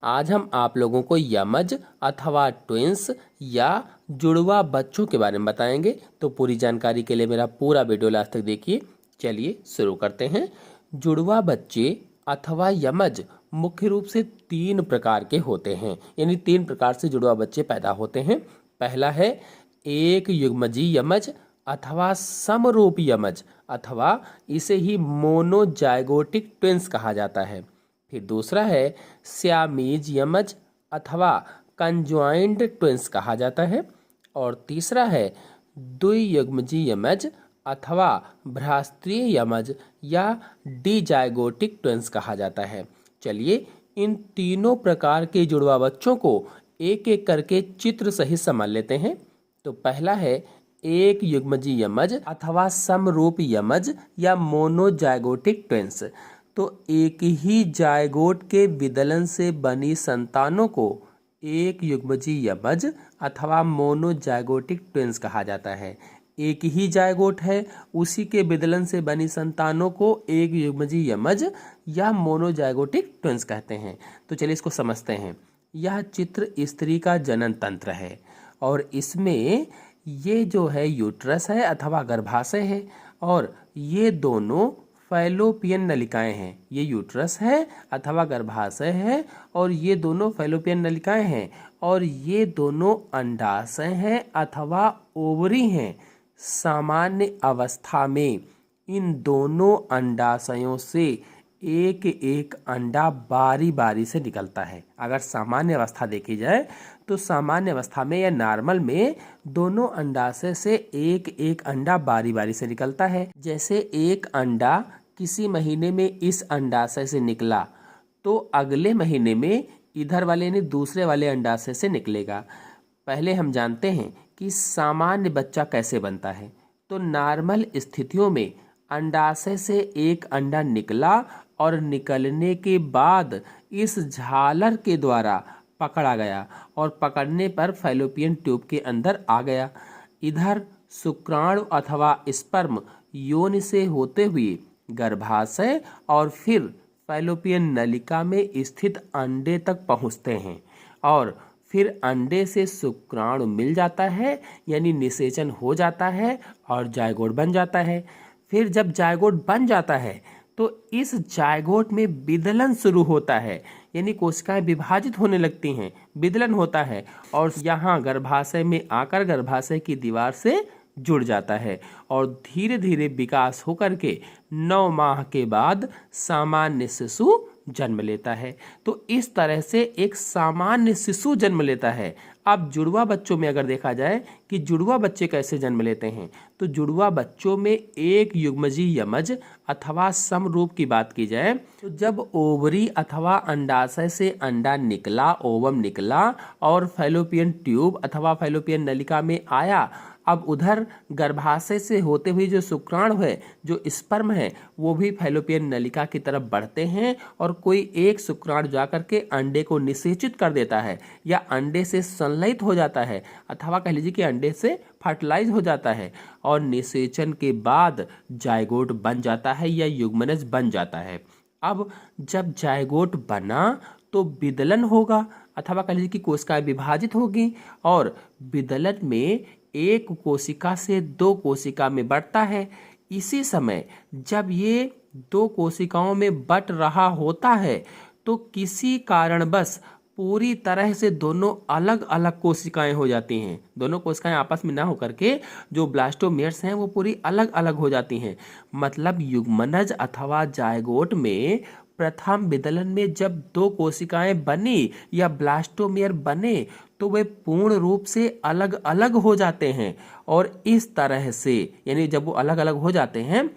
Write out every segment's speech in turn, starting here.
आज हम आप लोगों को यमज अथवा ट्विंस या जुड़वा बच्चों के बारे में बताएंगे। तो पूरी जानकारी के लिए मेरा पूरा वीडियो लास्ट तक देखिए। चलिए शुरू करते हैं। जुड़वा बच्चे अथवा यमज मुख्य रूप से 3 प्रकार के होते हैं, यानी 3 प्रकार से जुड़वा बच्चे पैदा होते हैं। पहला है एक युग्मजी यमज अथवा समरूप यमज, अथवा इसे ही मोनोजाइगोटिक ट्विंस कहा जाता है। फिर दूसरा है सियामीज यमज अथवा कंजॉइंट ट्विंस कहा जाता है। और तीसरा है द्वियुग्मजी यमज अथवा भ्रातृय यमज या डिजाइगोटिक ट्विंस कहा जाता है। चलिए इन तीनों प्रकार के जुड़वा बच्चों को एक एक करके चित्र सहित समझ लेते हैं। तो पहला है एक युग्मजी यमज अथवा समरूप यमज या मोनोजाइगोटिक ट्विंस। तो एक ही जायगोट के विदलन से बनी संतानों को एक युग्मजी यमज अथवा मोनोजाइगोटिक ट्विंस कहा जाता है। एक ही जायगोट है, उसी के विदलन से बनी संतानों को एक युग्मजी यमज या मोनोजाइगोटिक ट्विंस कहते हैं। तो चलिए इसको समझते हैं। यह चित्र स्त्री का जनन तंत्र है और इसमें ये जो है यूट्रस है अथवा गर्भाशय है, और ये दोनों फैलोपियन नलिकाएं हैं। ये यूट्रस है अथवा गर्भाशय है और ये दोनों फैलोपियन नलिकाएं हैं, और ये दोनों अंडाशय हैं अथवा ओवरी हैं। सामान्य अवस्था में इन दोनों अंडाशयों से एक एक अंडा बारी बारी से निकलता है। अगर सामान्य अवस्था देखी जाए तो सामान्य अवस्था में या नॉर्मल में दोनों अंडाशय से एक एक अंडा बारी बारी से निकलता है। जैसे एक अंडा किसी महीने में इस अंडाशय से निकला तो अगले महीने में इधर वाले ने दूसरे वाले अंडाशय से निकलेगा। पहले हम जानते हैं कि सामान्य बच्चा कैसे बनता है। तो नॉर्मल स्थितियों में अंडाशय से एक अंडा निकला और निकलने के बाद इस झालर के द्वारा पकड़ा गया और पकड़ने पर फैलोपियन ट्यूब के अंदर आ गया। इधर शुक्राणु अथवा स्पर्म योनि से होते हुए गर्भाशय और फिर फैलोपियन नलिका में स्थित अंडे तक पहुंचते हैं, और फिर अंडे से शुक्राणु मिल जाता है, यानी निषेचन हो जाता है और जायगोट बन जाता है। फिर जब जायगोट बन जाता है तो इस जायगोट में विदलन शुरू होता है, यानी कोशिकाएं विभाजित होने लगती हैं, विदलन होता है और यहाँ गर्भाशय में आकर गर्भाशय की दीवार से जुड़ जाता है और धीरे धीरे विकास होकर के 9 माह के बाद सामान्य शिशु जन्म लेता है। तो इस तरह से एक सामान्य शिशु जन्म लेता है। अब जुड़वा बच्चों में अगर देखा जाए कि जुड़वा बच्चे कैसे जन्म लेते हैं, तो जुड़वा बच्चों में एक युग्मजी यमज अथवा समरूप की बात की जाए तो जब ओवरी अथवा अंडाशय से अंडा निकला, ओवम निकला और फैलोपियन ट्यूब अथवा फैलोपियन नलिका में आया, अब उधर गर्भाशय से होते हुए जो शुक्राणु है, जो स्पर्म है, वो भी फैलोपियन नलिका की तरफ बढ़ते हैं और कोई एक शुक्राणु जाकर के अंडे को निषेचित कर देता है या अंडे से संलयित हो जाता है, अथवा कह लीजिए कि अंडे से फर्टिलाइज हो जाता है और निषेचन के बाद जायगोट बन जाता है या युग्मनज बन जाता है। अब जब जायगोट बना तो विदलन होगा, अथवा कह लीजिए कि कोशिकाएं विभाजित होगी और विदलन में एक कोशिका से 2 कोशिका में बढ़ता है। इसी समय जब ये 2 कोशिकाओं में बट रहा होता है तो किसी कारणवश पूरी तरह से दोनों अलग अलग कोशिकाएं हो जाती हैं। दोनों कोशिकाएं आपस में ना होकर के जो ब्लास्टोमेर्स हैं वो पूरी अलग अलग हो जाती हैं। मतलब युग्मनज अथवा जायगोट में प्रथम विदलन में जब 2 कोशिकाएं बनी या ब्लास्टोमेर बने तो वे पूर्ण रूप से अलग अलग हो जाते हैं, और इस तरह से यानी जब वो अलग अलग हो जाते हैं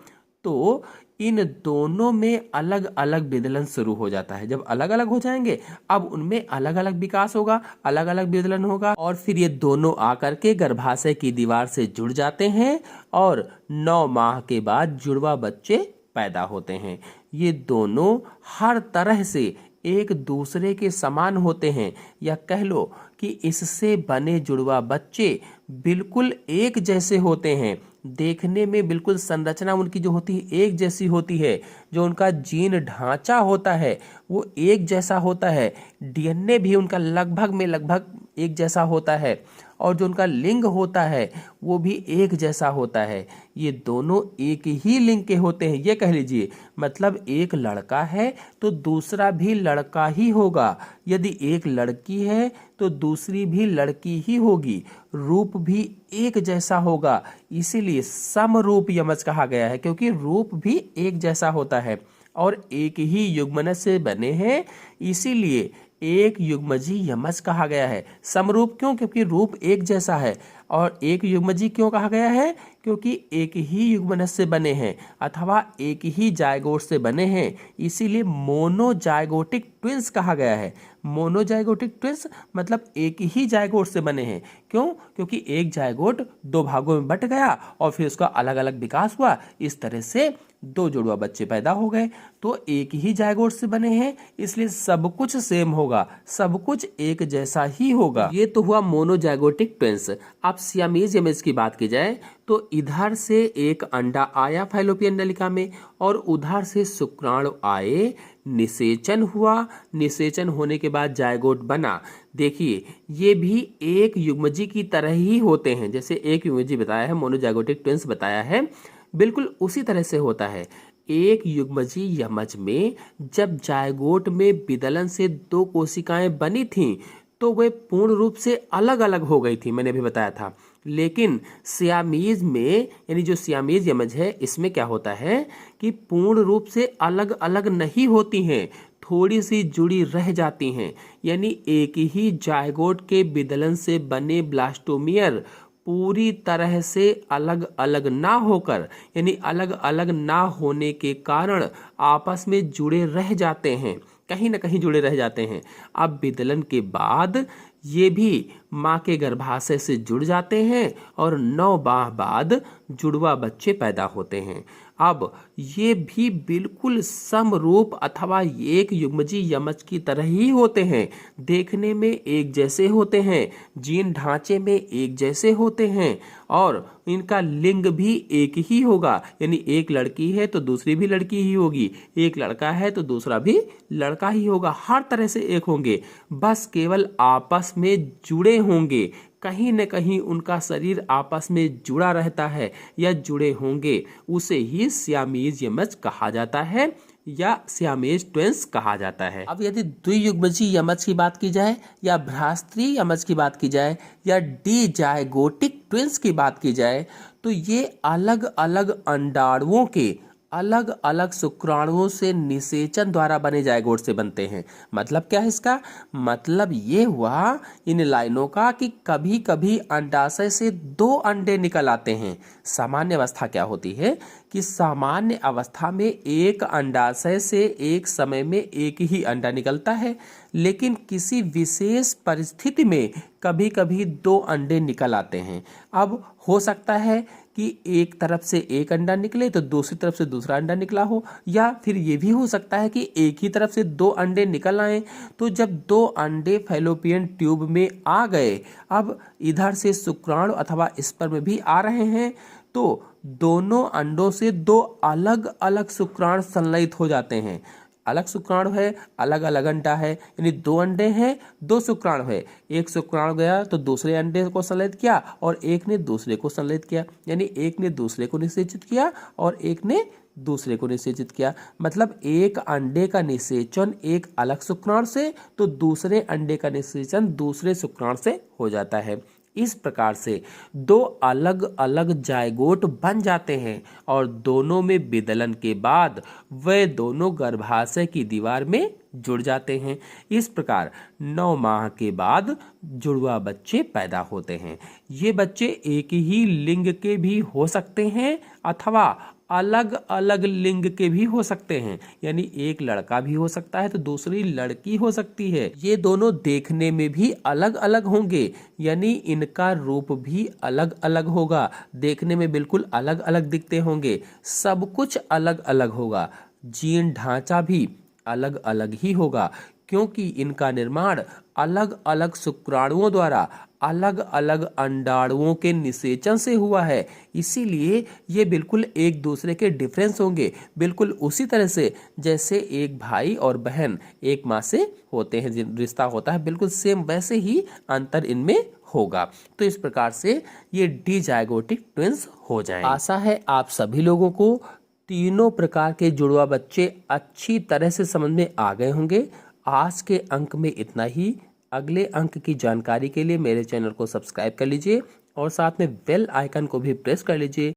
तो इन दोनों में अलग अलग विदलन शुरू हो जाता है। जब अलग अलग हो जाएंगे अब उनमें अलग अलग विकास होगा, अलग अलग विदलन होगा, और फिर ये दोनों आकर के गर्भाशय की दीवार से जुड़ जाते हैं और 9 माह के बाद जुड़वा बच्चे पैदा होते हैं। ये दोनों हर तरह से एक दूसरे के समान होते हैं, या कह लो कि इससे बने जुड़वा बच्चे बिल्कुल एक जैसे होते हैं। देखने में बिल्कुल संरचना उनकी जो होती है एक जैसी होती है, जो उनका जीन ढांचा होता है वो एक जैसा होता है, डीएनए भी उनका लगभग एक जैसा होता है, और जो उनका लिंग होता है वो भी एक जैसा होता है। ये दोनों एक ही लिंग के होते हैं, ये कह लीजिए। मतलब एक लड़का है तो दूसरा भी लड़का ही होगा, यदि एक लड़की है तो दूसरी भी लड़की ही होगी, रूप भी एक जैसा होगा। इसीलिए समरूप यमज कहा गया है, क्योंकि रूप भी एक जैसा होता है और एक ही युग्मनज से बने हैं, इसीलिए एक युग्मजी यमज कहा गया है। समरूप क्यों? क्योंकि रूप एक जैसा है। और एक युग्मजी क्यों कहा गया है? क्योंकि एक ही युग्मनज से बने हैं अथवा एक ही जायगोट से बने हैं, इसीलिए मोनोजाइगोटिक ट्विंस कहा गया है। मोनोजाइगोटिक ट्विंस मतलब एक ही जायगोट से बने हैं। क्यों? क्योंकि एक जायगोट दो भागों में बट गया और फिर उसका अलग अलग विकास हुआ, इस तरह से दो जुड़वा बच्चे पैदा हो गए। तो एक ही जायगोट से बने हैं, इसलिए सब कुछ सेम होगा, सब कुछ एक जैसा ही होगा। ये तो हुआ मोनोजाइगोटिक ट्विंस। अब सियामीज इमेज की बात की जाए तो इधर से एक अंडा आया फैलोपियन नलिका में और उधर से शुक्राणु आए, निषेचन हुआ, निषेचन होने के बाद जायगोट बना। देखिए ये भी एक युग्मजी की तरह ही होते हैं, जैसे एक युग्मजी बताया है, मोनोजाइगोटिक ट्विंस बताया है, बिल्कुल उसी तरह से होता है। एक युग्मजी यमज में जब जायगोट में विदलन से दो कोशिकाएं बनी थीं तो वे पूर्ण रूप से अलग अलग हो गई थी, मैंने भी बताया था। लेकिन सियामीज में, यानी जो सियामीज यमज है, इसमें क्या होता है कि पूर्ण रूप से अलग अलग नहीं होती हैं, थोड़ी सी जुड़ी रह जाती हैं। यानी एक ही जायगोट के विदलन से बने ब्लास्टोमियर पूरी तरह से अलग अलग ना होकर, यानी अलग अलग ना होने के कारण आपस में जुड़े रह जाते हैं, कहीं ना कहीं जुड़े रह जाते हैं। अब विदलन के बाद ये भी माँ के गर्भाशय से जुड़ जाते हैं और 9 माह बाद जुड़वा बच्चे पैदा होते हैं। अब ये भी बिल्कुल समरूप अथवा एक युग्मजी यमज की तरह ही होते हैं, देखने में एक जैसे होते हैं, जीन ढांचे में एक जैसे होते हैं और इनका लिंग भी एक ही होगा। यानी एक लड़की है तो दूसरी भी लड़की ही होगी, एक लड़का है तो दूसरा भी लड़का ही होगा, हर तरह से एक होंगे, बस केवल आपस में जुड़े होंगे, कहीं न कहीं उनका शरीर आपस में जुड़ा रहता है या जुड़े होंगे, उसे ही सियामीज यमज कहा जाता है या सियामीज ट्विंस कहा जाता है। अब यदि द्वियुग्मजी यमज की बात की जाए या भ्रातृ यमज की बात की जाए या डिजाइगोटिक ट्विंस की बात की जाए तो ये अलग अलग अंडाणुओं के अलग अलग शुक्राणुओं से निषेचन द्वारा बने जायगोट से बनते हैं। मतलब क्या है इसका? मतलब ये हुआ इन लाइनों का कि कभी कभी अंडाशय से 2 अंडे निकल आते हैं। सामान्य अवस्था क्या होती है कि सामान्य अवस्था में एक अंडाशय से एक समय में एक ही अंडा निकलता है, लेकिन किसी विशेष परिस्थिति में कभी कभी 2 अंडे निकल आते हैं। अब हो सकता है कि एक तरफ से एक अंडा निकले तो दूसरी तरफ से दूसरा अंडा निकला हो, या फिर ये भी हो सकता है कि एक ही तरफ से 2 अंडे निकल आए, तो जब 2 अंडे फैलोपियन ट्यूब में आ गए, अब इधर से शुक्राणु अथवा स्पर्म भी आ रहे हैं, तो दोनों अंडों से 2 अलग अलग शुक्राणु संलयित हो जाते हैं। अलग शुक्राणु है, अलग अलग अंडा है, यानी 2 अंडे हैं, 2 शुक्राणु है, एक शुक्राणु गया तो दूसरे अंडे को संलयित किया और एक ने दूसरे को संलयित किया, यानी एक ने दूसरे को निषेचित किया और एक ने दूसरे को निषेचित किया। मतलब एक अंडे का निषेचन एक अलग शुक्राणु से तो दूसरे अंडे का निषेचन दूसरे शुक्राणु से हो जाता है। इस प्रकार से 2 अलग अलग जायगोट बन जाते हैं और दोनों में विदलन के बाद वे दोनों गर्भाशय की दीवार में जुड़ जाते हैं। इस प्रकार 9 माह के बाद जुड़वा बच्चे पैदा होते हैं। ये बच्चे एक ही लिंग के भी हो सकते हैं अथवा अलग अलग लिंग के भी हो सकते हैं, यानी एक लड़का भी हो सकता है तो दूसरी लड़की हो सकती है। ये दोनों देखने में भी अलग अलग होंगे, यानी इनका रूप भी अलग अलग होगा, देखने में बिल्कुल अलग अलग दिखते होंगे, सब कुछ अलग अलग होगा, जीन ढांचा भी अलग अलग ही होगा। क्योंकि इनका निर्माण अलग अलग शुक्राणुओं द्वारा अलग अलग अंडाणुओं के निषेचन से हुआ है, इसीलिए ये बिल्कुल एक दूसरे के डिफरेंस होंगे, बिल्कुल उसी तरह से जैसे एक भाई और बहन एक माँ से होते हैं, रिश्ता होता है, बिल्कुल सेम वैसे ही अंतर इनमें होगा। तो इस प्रकार से ये डिजाइगोटिक ट्विंस हो जाएंगे। आशा है आप सभी लोगों को तीनों प्रकार के जुड़वा बच्चे अच्छी तरह से समझ में आ गए होंगे। आज के अंक में इतना ही। अगले अंक की जानकारी के लिए मेरे चैनल को सब्सक्राइब कर लीजिए और साथ में बेल आइकन को भी प्रेस कर लीजिए